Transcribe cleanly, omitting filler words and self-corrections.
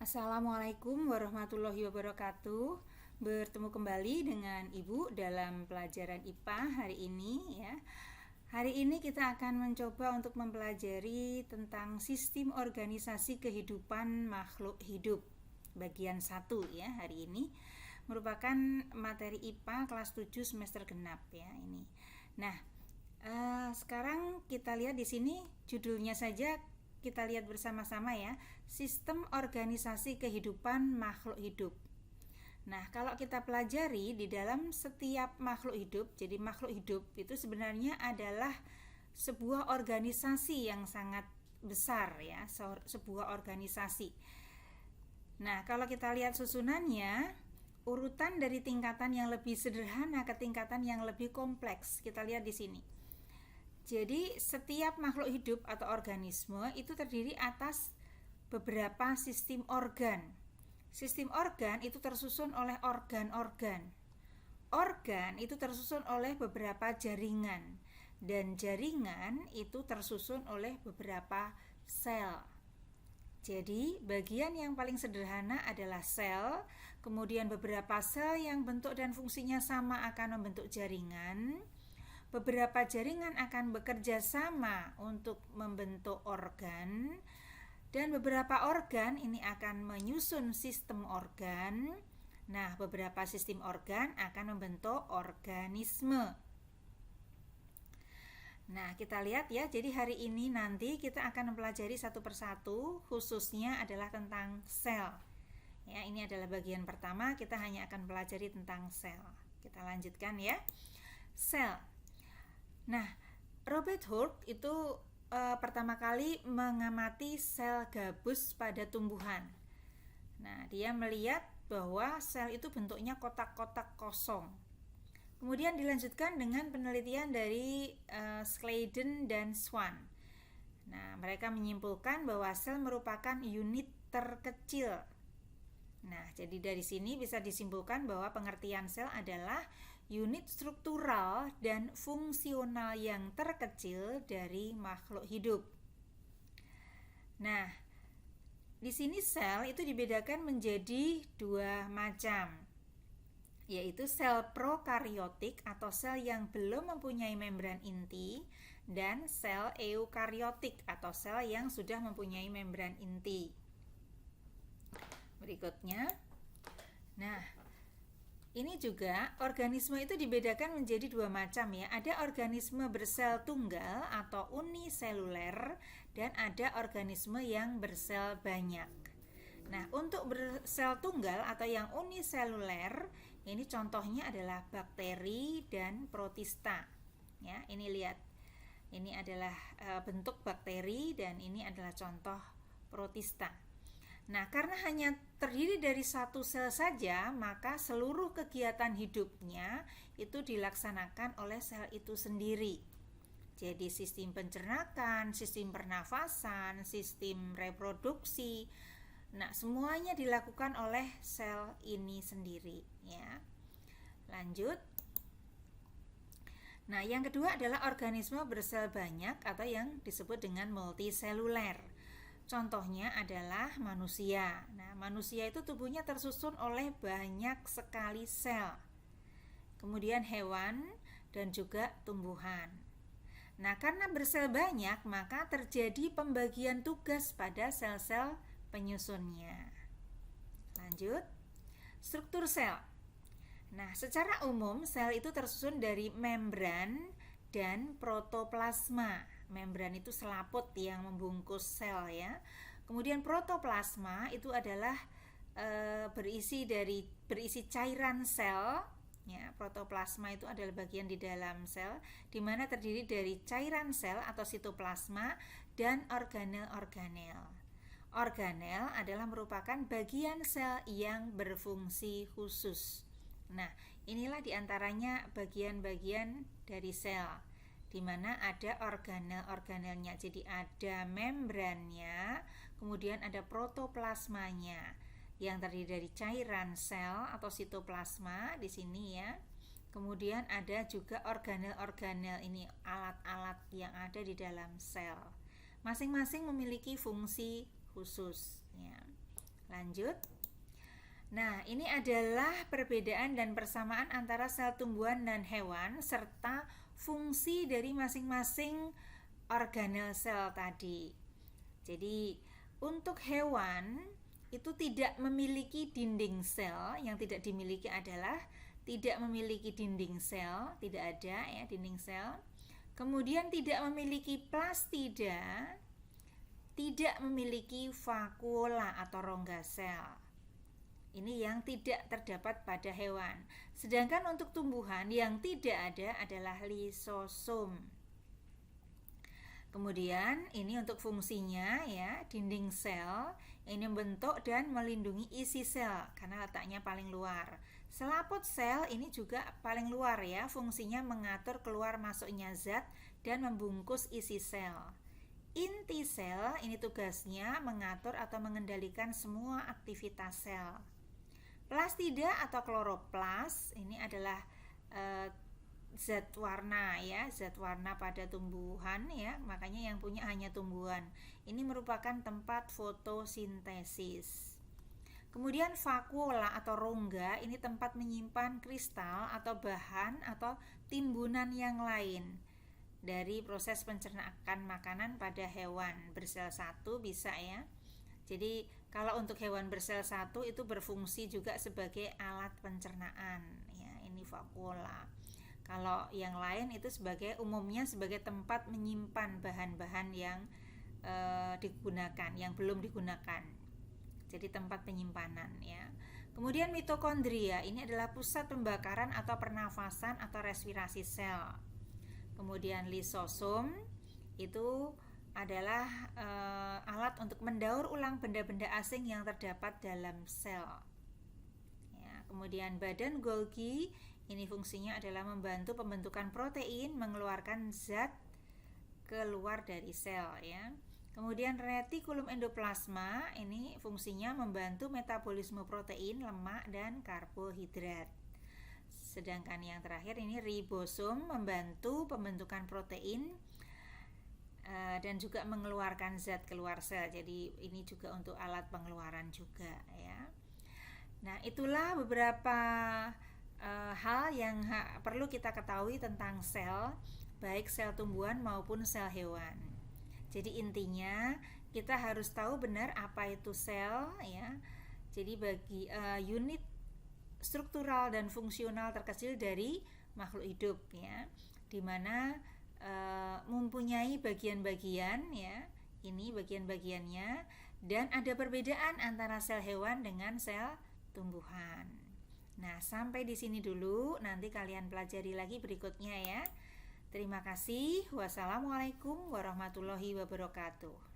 Assalamualaikum warahmatullahi wabarakatuh. Bertemu kembali dengan Ibu dalam pelajaran IPA hari ini ya. Hari ini kita akan mencoba untuk mempelajari tentang sistem organisasi kehidupan makhluk hidup. Bagian 1 ya hari ini. Merupakan materi IPA kelas 7 semester genap ya ini. Nah, sekarang kita lihat di sini judulnya saja. Kita lihat bersama-sama ya, sistem organisasi kehidupan makhluk hidup. Nah, kalau kita pelajari di dalam setiap makhluk hidup, jadi makhluk hidup itu sebenarnya adalah sebuah organisasi yang sangat besar ya, sebuah organisasi. Nah, kalau kita lihat susunannya, urutan dari tingkatan yang lebih sederhana ke tingkatan yang lebih kompleks. Kita lihat di sini. Jadi setiap makhluk hidup atau organisme itu terdiri atas beberapa sistem organ. Sistem organ itu tersusun oleh organ-organ. Organ itu tersusun oleh beberapa jaringan. Dan jaringan itu tersusun oleh beberapa sel. Jadi bagian yang paling sederhana adalah sel. Kemudian beberapa sel yang bentuk dan fungsinya sama akan membentuk jaringan. Beberapa jaringan akan bekerja sama untuk membentuk organ, dan beberapa organ ini akan menyusun sistem organ. Nah, beberapa sistem organ akan membentuk organisme. Nah, kita lihat ya, jadi hari ini nanti kita akan mempelajari satu persatu, khususnya adalah tentang sel. Ya, ini adalah bagian pertama, kita hanya akan pelajari tentang sel. Kita lanjutkan ya. Sel. Nah, Robert Hooke itu pertama kali mengamati sel gabus pada tumbuhan. Nah, dia melihat bahwa sel itu bentuknya kotak-kotak kosong. Kemudian dilanjutkan dengan penelitian dari Sladen dan Swan. Nah, mereka menyimpulkan bahwa sel merupakan unit terkecil. Nah, jadi dari sini bisa disimpulkan bahwa pengertian sel adalah unit struktural dan fungsional yang terkecil dari makhluk hidup. Nah, di sini sel itu dibedakan menjadi dua macam, yaitu sel prokaryotik atau sel yang belum mempunyai membran inti, dan sel eukaryotik atau sel yang sudah mempunyai membran inti. Berikutnya, nah ini juga organisme itu dibedakan menjadi dua macam ya. Ada organisme bersel tunggal atau uniseluler, dan ada organisme yang bersel banyak. Nah, untuk bersel tunggal atau yang uniseluler, ini contohnya adalah bakteri dan protista. Ya, ini lihat. Ini adalah bentuk bakteri dan ini adalah contoh protista. Nah, karena hanya terdiri dari satu sel saja, maka seluruh kegiatan hidupnya itu dilaksanakan oleh sel itu sendiri. Jadi sistem pencernakan, sistem pernafasan, sistem reproduksi, nah semuanya dilakukan oleh sel ini sendiri ya. Lanjut. Nah, yang kedua adalah organisme bersel banyak atau yang disebut dengan multiseluler. Contohnya adalah manusia. Nah, manusia itu tubuhnya tersusun oleh banyak sekali sel. Kemudian hewan dan juga tumbuhan. Nah, karena bersel banyak, maka terjadi pembagian tugas pada sel-sel penyusunnya. Lanjut. Struktur sel. Nah, secara umum sel itu tersusun dari membran dan protoplasma. Membran itu selaput yang membungkus sel ya. Kemudian protoplasma itu adalah berisi cairan sel ya. Protoplasma itu adalah bagian di dalam sel di mana terdiri dari cairan sel atau sitoplasma dan organel-organel. Organel adalah merupakan bagian sel yang berfungsi khusus. Nah, inilah diantaranya bagian-bagian dari sel, di mana ada organel-organelnya. Jadi ada membrannya, kemudian ada protoplasmanya yang terdiri dari cairan sel atau sitoplasma di sini ya. Kemudian ada juga organel-organel, ini alat-alat yang ada di dalam sel. Masing-masing memiliki fungsi khusus ya. Lanjut. Nah, ini adalah perbedaan dan persamaan antara sel tumbuhan dan hewan serta fungsi dari masing-masing organel sel tadi. Jadi, untuk hewan itu tidak memiliki dinding sel. Yang tidak dimiliki adalah tidak memiliki dinding sel, tidak ada ya dinding sel. Kemudian tidak memiliki plastida, tidak memiliki vakuola atau rongga sel. Ini yang tidak terdapat pada hewan. Sedangkan untuk tumbuhan yang tidak ada adalah lisosom. Kemudian ini untuk fungsinya ya, dinding sel ini membentuk dan melindungi isi sel karena letaknya paling luar. Selaput sel ini juga paling luar ya, fungsinya mengatur keluar masuknya zat dan membungkus isi sel. Inti sel ini tugasnya mengatur atau mengendalikan semua aktivitas sel. Plastida atau kloroplas ini adalah zat warna ya, zat warna pada tumbuhan ya, makanya yang punya hanya tumbuhan. Ini merupakan tempat fotosintesis. Kemudian vakuola atau rongga ini tempat menyimpan kristal atau bahan atau timbunan yang lain dari proses pencernaan makanan pada hewan bersel satu bisa ya. Jadi kalau untuk hewan bersel satu itu berfungsi juga sebagai alat pencernaan ya, ini vakuola. Kalau yang lain itu umumnya sebagai tempat menyimpan bahan-bahan yang digunakan, yang belum digunakan. Jadi tempat penyimpanan ya. Kemudian mitokondria ini adalah pusat pembakaran atau pernafasan atau respirasi sel. Kemudian lisosom itu adalah alat untuk mendaur ulang benda-benda asing yang terdapat dalam sel. Ya, kemudian badan Golgi ini fungsinya adalah membantu pembentukan protein, mengeluarkan zat keluar dari sel ya. Kemudian retikulum endoplasma ini fungsinya membantu metabolisme protein, lemak dan karbohidrat. Sedangkan yang terakhir ini ribosom membantu pembentukan protein dan juga mengeluarkan zat keluar sel. Jadi ini juga untuk alat pengeluaran juga ya. Nah, itulah beberapa hal yang perlu kita ketahui tentang sel, baik sel tumbuhan maupun sel hewan. Jadi intinya kita harus tahu benar apa itu sel ya. Jadi bagi unit struktural dan fungsional terkecil dari makhluk hidup ya, di mana mempunyai bagian-bagian ya, ini bagian-bagiannya, dan ada perbedaan antara sel hewan dengan sel tumbuhan. Nah, sampai di sini dulu, nanti kalian pelajari lagi berikutnya ya. Terima kasih. Wassalamualaikum warahmatullahi wabarakatuh.